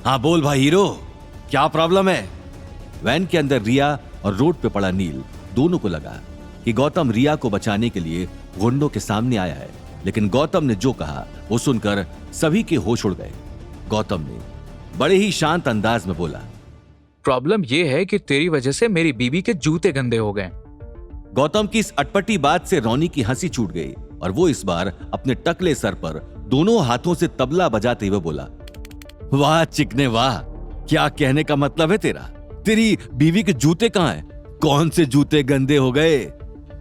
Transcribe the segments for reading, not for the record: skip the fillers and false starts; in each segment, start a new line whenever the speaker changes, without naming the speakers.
हाँ बोल भाई हीरो, क्या प्रॉब्लम है? वैन के अंदर रिया और रोड पे पड़ा नील दोनों को लगा कि गौतम रिया को बचाने के लिए गुंडों के सामने आया है, लेकिन गौतम ने जो कहा वो सुनकर सभी के होश उड़ गए। गौतम ने बड़े ही शांत अंदाज में बोला,
प्रॉब्लम ये है कि तेरी वजह से मेरी बीवी के जूते गंदे हो गए।
गौतम की इस अटपटी बात से रोनी की हंसी छूट गई और वो इस बार अपने टकले सर पर दोनों हाथों से तबला बजाते हुए बोला, वाह चिकने वाह, क्या कहने का मतलब है तेरा? तेरी बीवी के जूते कहाँ हैं? कौन से जूते गंदे हो गए?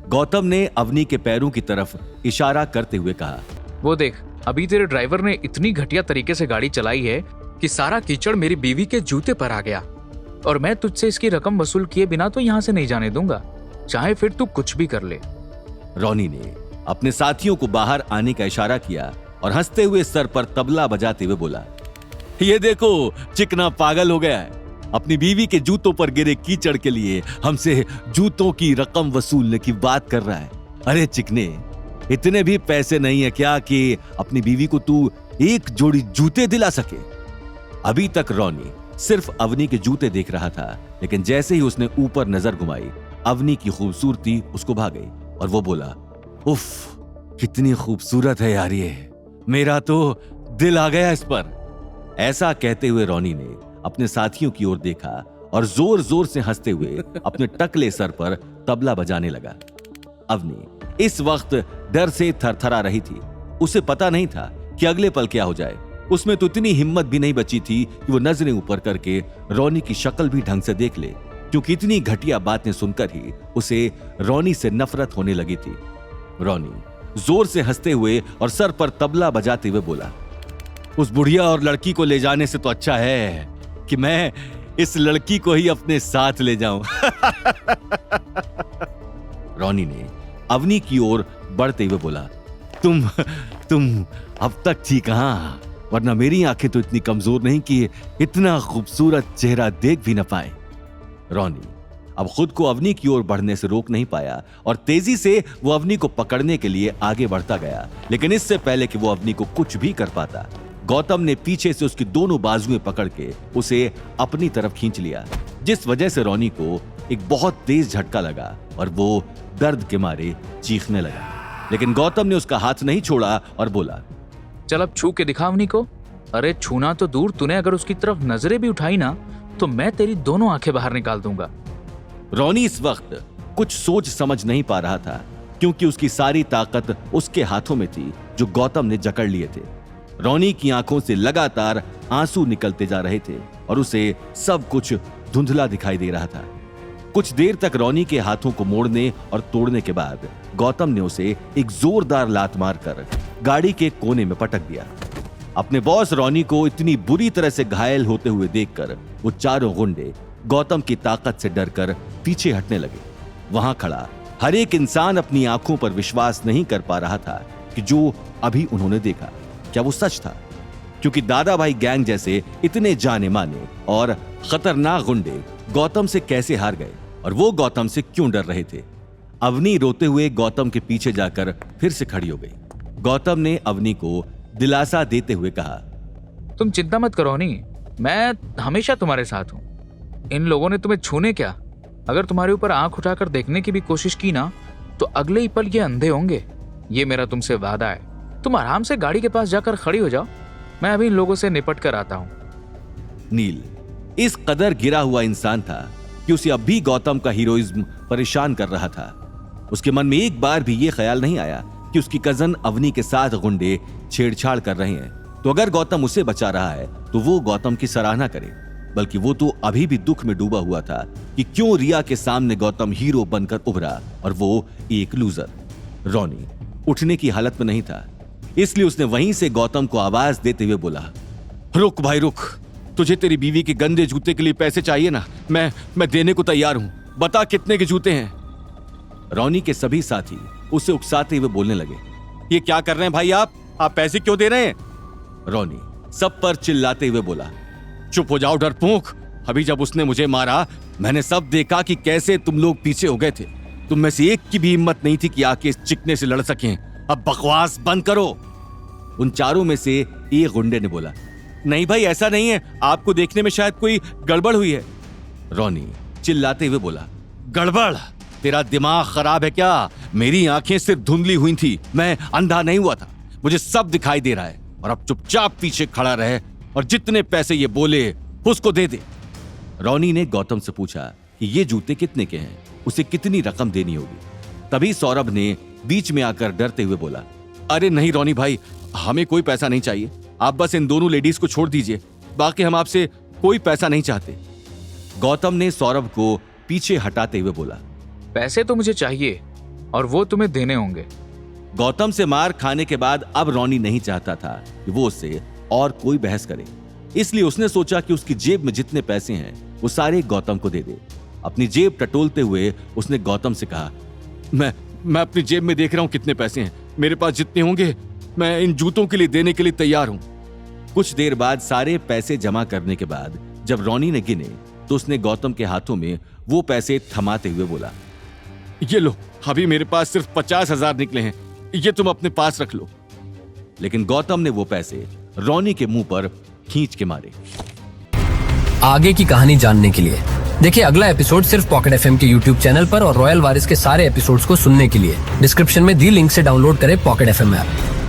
गौतम ने अवनी के पैरों की तरफ इशारा करते हुए कहा,
वो देख, अभी तेरे ड्राइवर ने इतनी घटिया तरीके से गाड़ी चलाई है कि सारा कीचड़ मेरी बीवी के जूते पर आ गया, और मैं तुझसे इसकी रकम वसूल किए बिना तो यहाँ से नहीं जाने दूंगा, चाहे फिर तू कुछ भी कर ले।
रोनी ने अपने साथियों को बाहर आने का इशारा किया और हंसते हुए सर पर तबला बजाते हुए बोला, ये देखो चिकना पागल हो गया है, अपनी बीवी के जूतों पर गिरे कीचड़ के लिए हमसे जूतों की रकम वसूलने की बात कर रहा है। अरे चिकने, इतने भी पैसे नहीं है क्या कि अपनी बीवी को तू एक जोड़ी जूते दिला सके? अभी तक रोनी सिर्फ अवनी के जूते देख रहा था, लेकिन जैसे ही उसने ऊपर नजर घुमाई अवनी की खूबसूरती उसको भा गई और वो बोला, उफ कितनी खूबसूरत है यार ये, मेरा तो दिल आ गया इस पर। ऐसा कहते हुए रोनी ने अपने साथियों की ओर देखा और जोर जोर से हंसते हुए अपने टकले सर पर तबला बजाने लगा। अवनी इस वक्त डर से थरथरा रही थी। उसे पता नहीं था कि अगले पल क्या हो जाए। उसमें तो इतनी हिम्मत भी नहीं बची थी कि वो नजरें ऊपर करके रोनी की शक्ल भी ढंग से देख ले, क्योंकि इतनी घटिया बातें सुनकर ही उसे रोनी से नफरत होने लगी थी। रोनी जोर से हंसते हुए और सर पर तबला बजाते हुए बोला, उस बुढ़िया और लड़की को ले जाने से तो अच्छा है कि मैं इस लड़की को ही अपने साथ ले जाऊं। रोनी ने अवनी की ओर बढ़ते हुए बोला, तुम अब तक थी कहां? वरना मेरी आंखें तो इतनी कमजोर नहीं कि इतना खूबसूरत चेहरा देख भी न पाए। रोनी अब खुद को अवनी की ओर बढ़ने से रोक नहीं पाया और तेजी से वो अवनी को पकड़ने के लिए आगे बढ़ता गया, लेकिन इससे पहले कि वो अवनी को कुछ भी कर पाता, गौतम ने पीछे से उसकी दोनों बाजुएं पकड़ के उसे अपनी तरफ खींच लिया, जिस वजह से रोनी को एक बहुत तेज झटका लगा और वो दर्द के मारे चीखने लगा। लेकिन गौतम ने उसका हाथ नहीं छोड़ा और बोला,
चल अब छू के दिखा अवनी को। अरे छूना तो दूर, तूने अगर उसकी तरफ नजरें भी उठाई ना तो मैं तेरी दोनों आंखें बाहर निकाल दूंगा।
रोनी इस वक्त कुछ सोच समझ नहीं पा रहा था, क्योंकि उसकी सारी ताकत उसके हाथों में थी जो गौतम ने जकड़ लिए थे। रोनी की आंखों से लगातार आंसू निकलते जा रहे थे और उसे सब कुछ धुंधला दिखाई दे रहा था। कुछ देर तक रोनी के हाथों को मोड़ने और तोड़ने के बाद गौतम ने उसे एक जोरदार लात मारकर गाड़ी के कोने में पटक दिया। अपने बॉस रोनी को इतनी बुरी तरह से घायल होते हुए देखकर वो चारों गुंडे गौतम की ताकत से डरकर पीछे हटने लगे। वहां खड़ा हर एक इंसान अपनी आंखों पर विश्वास नहीं कर पा रहा था कि जो अभी उन्होंने देखा क्या वो सच था, क्योंकि दादा भाई गैंग जैसे इतने जाने माने और खतरनाक गुंडे गौतम से कैसे हार गए और वो गौतम से क्यों डर रहे थे। अवनी रोते हुए गौतम के पीछे जाकर फिर से खड़ी हो गई। गौतम ने अवनी को दिलासा देते हुए कहा,
तुम चिंता मत करो अवनी, मैं हमेशा तुम्हारे साथ हूँ। इन लोगों ने तुम्हें छूने क्या, अगर तुम्हारे ऊपर आंख उठाकर देखने की भी कोशिश की ना तो अगले ही पल ये अंधे होंगे। ये मेरा तुमसे वादा है। तुम आराम से गाड़ी के पास जाकर खड़ी हो जाओ, मैं अभी इन लोगों से निपट कर आता हूँ।
नील इस कदर गिरा हुआ इंसान था कि उसे अब भी गौतम का हीरोइज्म परेशान कर रहा था। उसके मन में एक बार भी यह ख्याल नहीं आया कि उसकी कजन अवनी के साथ गुंडे छेड़छाड़ कर रहे हैं, तो अगर गौतम उसे बचा रहा है तो वो गौतम की सराहना करे, बल्कि वो तो अभी भी दुख में डूबा हुआ था कि क्यों रिया के सामने गौतम हीरो बनकर उभरा और वो एक लूजर। रोनी उठने की हालत में नहीं था, इसलिए उसने वहीं से गौतम को आवाज देते हुए बोला, रुक भाई रुक, तुझे तेरी बीवी के गंदे जूते के लिए पैसे चाहिए ना, मैं देने को तैयार हूं, बता कितने के जूते हैं। रोनी के सभी साथी उसे उकसाते हुए बोलने लगे, ये क्या कर रहे हैं भाई आप पैसे क्यों दे रहे हैं? रोनी सब पर चिल्लाते हुए बोला, चुप हो जाओ डरपोक, अभी जब उसने मुझे मारा मैंने सब देखा कि कैसे तुम लोग पीछे हो गए थे। तुम में से एक की भी हिम्मत नहीं थी कि आके इस चिकने से लड़ सकें। अब बकवास बंद करो। उन चारों में से एक गुंडे ने बोला, नहीं भाई, ऐसा नहीं है, आपको देखने में शायद कोई गड़बड़ हुई है। रॉनी चिल्लाते हुए बोला, गड़बड़? तेरा दिमाग खराब है क्या? मेरी आंखें सिर्फ धुंधली हुई थी, मैं अंधा नहीं हुआ था। मुझे सब दिखाई दे रहा है। और अब चुपचाप पीछे खड़ा रहे और जितने पैसे ये बोले उसको दे दे। रॉनी ने गौतम से पूछा कि ये जूते कितने के हैं, उसे कितनी रकम देनी होगी। तभी सौरभ ने बीच में आकर डरते हुए बोला, अरे नहीं रॉनी भाई, हमें कोई पैसा नहीं चाहिए। आप बस इन दोनों लेडीज को छोड़ दीजिए, बाकी हम आपसे कोई पैसा नहीं चाहते। गौतम ने सौरभ को पीछे हटाते हुए बोला,
पैसे तो मुझे चाहिए और वो तुम्हें देने होंगे।
गौतम से मार खाने के बाद अब रॉनी नहीं चाहता था कि वो उससे और कोई बहस करे, इसलिए उसने सोचा कि उसकी जेब में जितने पैसे हैं वो सारे गौतम को दे दे। अपनी जेब टटोलते हुए उसने गौतम से कहा, मैं अपनी जेब में देख रहा हूं कितने पैसे हैं, मेरे पास जितने होंगे मैं इन जूतों के लिए देने के लिए तैयार हूं। कुछ देर बाद सारे पैसे जमा करने के बाद जब रॉनी ने गिने तो उसने गौतम के हाथों में वो पैसे थमाते हुए बोला, ये लो, अभी मेरे पास सिर्फ 50,000 निकले हैं, ये तुम अपने पास रख लो। लेकिन गौतम ने वो पैसे रॉनी के मुंह पर खींच के मारे।
आगे की कहानी जानने के लिए देखिए अगला एपिसोड सिर्फ पॉकेट एफएम के यूट्यूब चैनल पर और रॉयल वारिस के सारे एपिसोड्स को सुनने के लिए डिस्क्रिप्शन में दी लिंक से डाउनलोड करें पॉकेट एफएम ऐप।